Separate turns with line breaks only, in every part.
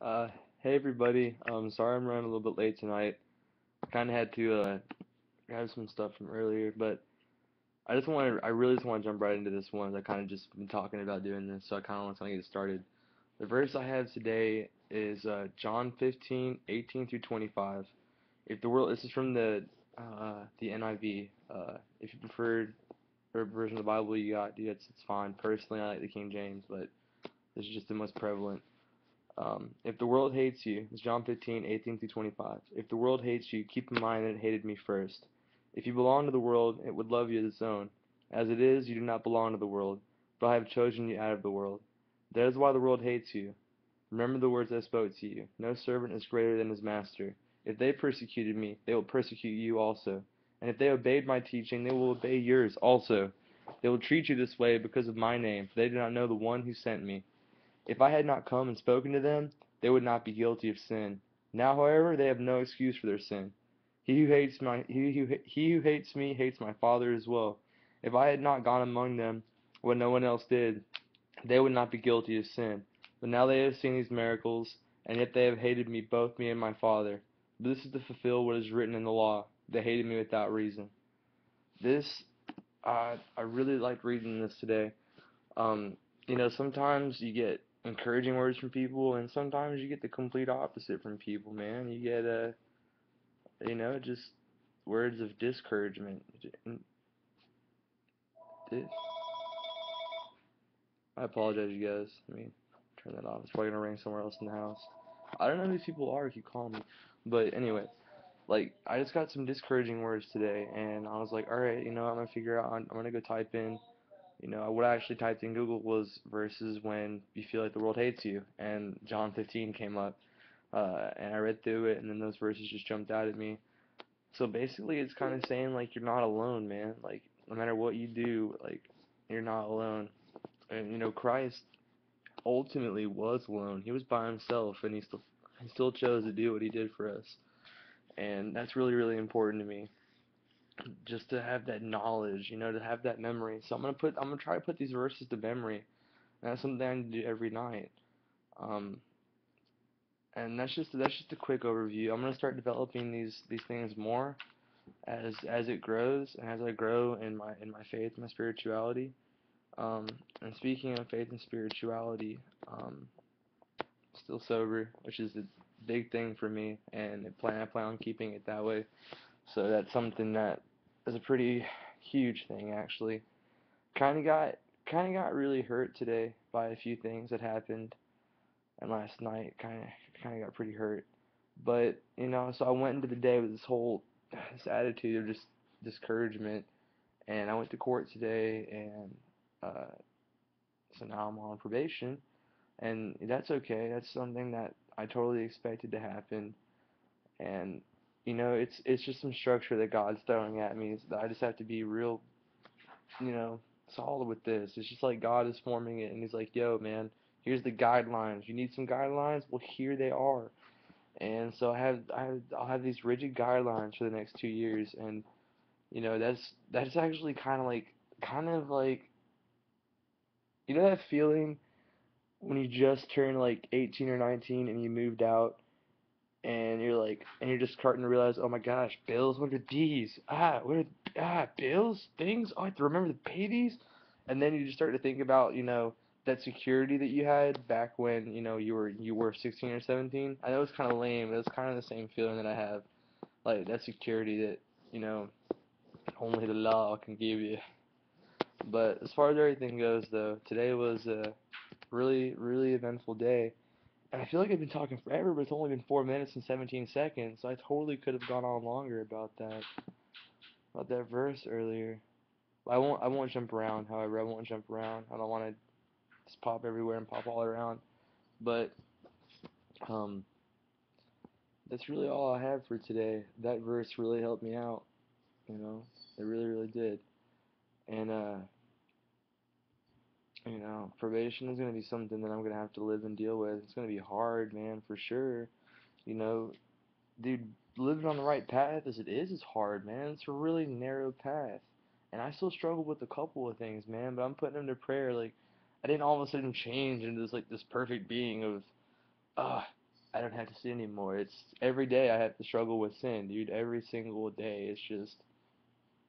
Uh, hey everybody. Sorry I'm running a little bit late tonight. Kind of had to grab some stuff from earlier, but I really just want to jump right into this one. I kind of just been talking about doing this, so I kind of want to get started. The verse I have today is John 15:18 through 25. If the world, this is from the NIV. If you preferred a version of the Bible you got, dude, it's fine. Personally, I like the King James, but this is just the most prevalent. If the world hates you, it's John 15:18 through 25. If the world hates you, keep in mind that it hated me first. If you belong to the world, it would love you as its own. As it is, you do not belong to the world, but I have chosen you out of the world. That is why the world hates you. Remember the words I spoke to you. No servant is greater than his master. If they persecuted me, they will persecute you also. And if they obeyed my teaching, they will obey yours also. They will treat you this way because of my name, for they do not know the one who sent me. If I had not come and spoken to them, they would not be guilty of sin. Now, however, they have no excuse for their sin. He who hates me hates my Father as well. If I had not gone among them when no one else did, they would not be guilty of sin. But now they have seen these miracles, and yet they have hated me, both me and my Father. But this is to fulfill what is written in the law. They hated me without reason. This, I really liked reading this today. Um, sometimes you get encouraging words from people, and sometimes you get the complete opposite from people, man. You get, just words of discouragement. I apologize, you guys. Let me turn that off. It's probably gonna ring somewhere else in the house. I don't know who these people are who keep calling me, but anyway, like I just got some discouraging words today, and I was like, all right, I'm gonna figure out. I'm gonna go type in. What I actually typed in Google was verses when you feel like the world hates you, and John 15 came up, and I read through it, and then those verses just jumped out at me. So basically, it's kind of saying like you're not alone, man. Like no matter what you do, like you're not alone. And Christ ultimately was alone. He was by himself, and he still chose to do what he did for us, and that's really really important to me. Just to have that knowledge, to have that memory. So I'm gonna try to put these verses to memory. And that's something I do every night. Um, and that's just a quick overview. I'm gonna start developing these things more as it grows and as I grow in my faith, my spirituality. And speaking of faith and spirituality, still sober, which is a big thing for me, and I plan on keeping it that way. So that's something that is a pretty huge thing actually. Kind of got kind of got really hurt today by a few things that happened, and last night kind of got pretty hurt. But so I went into the day with this attitude of just discouragement, and I went to court today, and so now I'm on probation, and that's okay. That's something that I totally expected to happen, and it's just some structure that God's throwing at me. That I just have to be real, you know, solid with this. It's just like God is forming it, and He's like, "Yo, man, here's the guidelines. You need some guidelines? Well, here they are." And so I'll have these rigid guidelines for the next 2 years, and that's actually kind of like that feeling when you just turned like 18 or 19 and you moved out and you're just starting to realize, oh my gosh, bills, what are these? Bills, things. Oh, I have to remember to pay these, and then you just start to think about, that security that you had back when, you were 16 or 17. I know it's kind of lame, but it's kind of the same feeling that I have, like that security that, you know, only the law can give you. But as far as everything goes, though, today was a really, really eventful day. And I feel like I've been talking forever, but it's only been 4 minutes and 17 seconds. So I totally could have gone on longer about that verse earlier. I won't jump around. However, I won't jump around. I don't want to just pop everywhere and pop all around. But um, that's really all I have for today. That verse really helped me out. It really, really did. And probation is gonna be something that I'm gonna have to live and deal with. It's gonna be hard, man, for sure. You know, dude, living on the right path as it is hard, man. It's a really narrow path. And I still struggle with a couple of things, man, but I'm putting them to prayer. Like, I didn't all of a sudden change into this perfect being of, ah. I don't have to sin anymore. It's every day I have to struggle with sin, dude. Every single day. It's just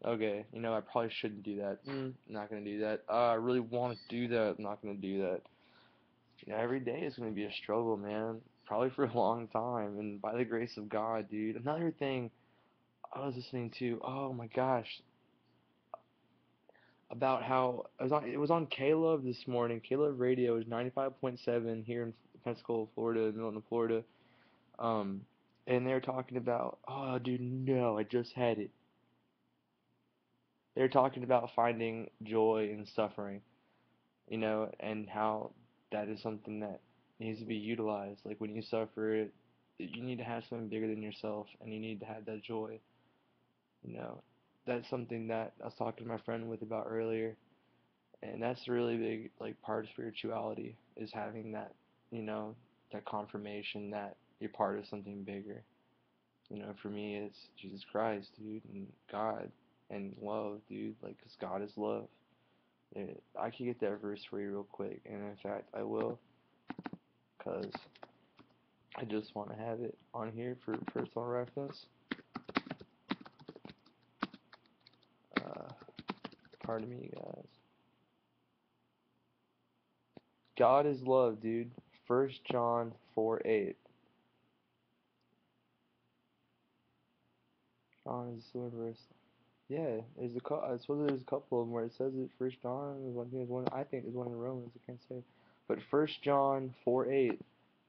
okay. I probably shouldn't do that. Not gonna do that. I really want to do that. I'm not gonna do that. Every day is gonna be a struggle, man. Probably for a long time. And by the grace of God, dude. Another thing I was listening to. Oh my gosh, about how it was on Caleb this morning. Caleb Radio is 95.7 here in Pensacola, Florida, Milton, Florida. Um, and they're talking about, oh, dude, no, I just had it. They're talking about finding joy in suffering, and how that is something that needs to be utilized. Like when you suffer, you need to have something bigger than yourself, and you need to have that joy. You know, that's something that I was talking to my friend with about earlier, and that's a really big like part of spirituality is having that, you know, that confirmation that you're part of something bigger. For me, it's Jesus Christ, dude, and God, and love, dude. Like, 'cause God is love. I can get that verse for you real quick, and in fact, I will, 'cause I just want to have it on here for personal reference. Uh, Pardon me, guys. God is love, dude. 1 John 4:8. John is the verse. Yeah, there's a couple. I suppose there's a couple of them where it says it. 1 John, I think there's one. I think there's one in Romans. I can't say, but 1 John 4:8,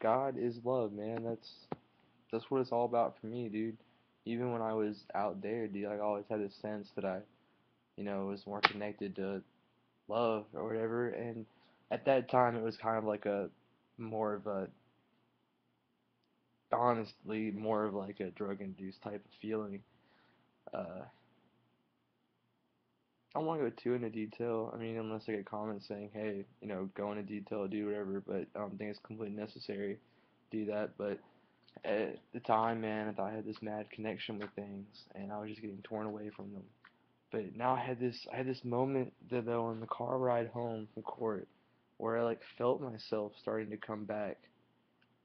God is love, man. That's what it's all about for me, dude. Even when I was out there, dude, I always had this sense that I, was more connected to love or whatever. And at that time, it was kind of like a more of a, honestly, more of like a drug-induced type of feeling. Uh, I don't want to go too into detail. I mean, unless I get comments saying, hey, go into detail, do whatever, but I don't think it's completely necessary to do that. But at the time, man, I thought I had this mad connection with things, and I was just getting torn away from them. But now I had this moment that though on the car ride home from court, where I like felt myself starting to come back,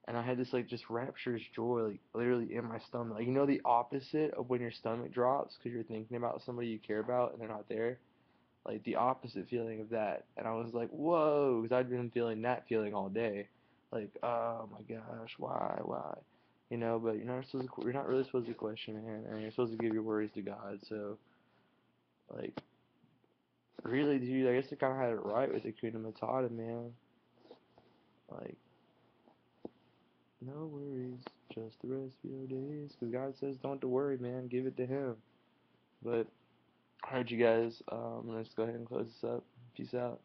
and I had this like just rapturous joy, like literally in my stomach. Like the opposite of when your stomach drops because you're thinking about somebody you care about and they're not there, like the opposite feeling of that. And I was like, whoa, because I'd been feeling that feeling all day, like, oh my gosh, why, but you're not really supposed to question, man, and you're supposed to give your worries to God. So, like, really, dude, I guess I kind of had it right with the Kuna Matata, man. Like, no worries, just the rest of your days, because God says don't to worry, man, give it to Him. But, alright, you guys, let's go ahead and close this up. Peace out.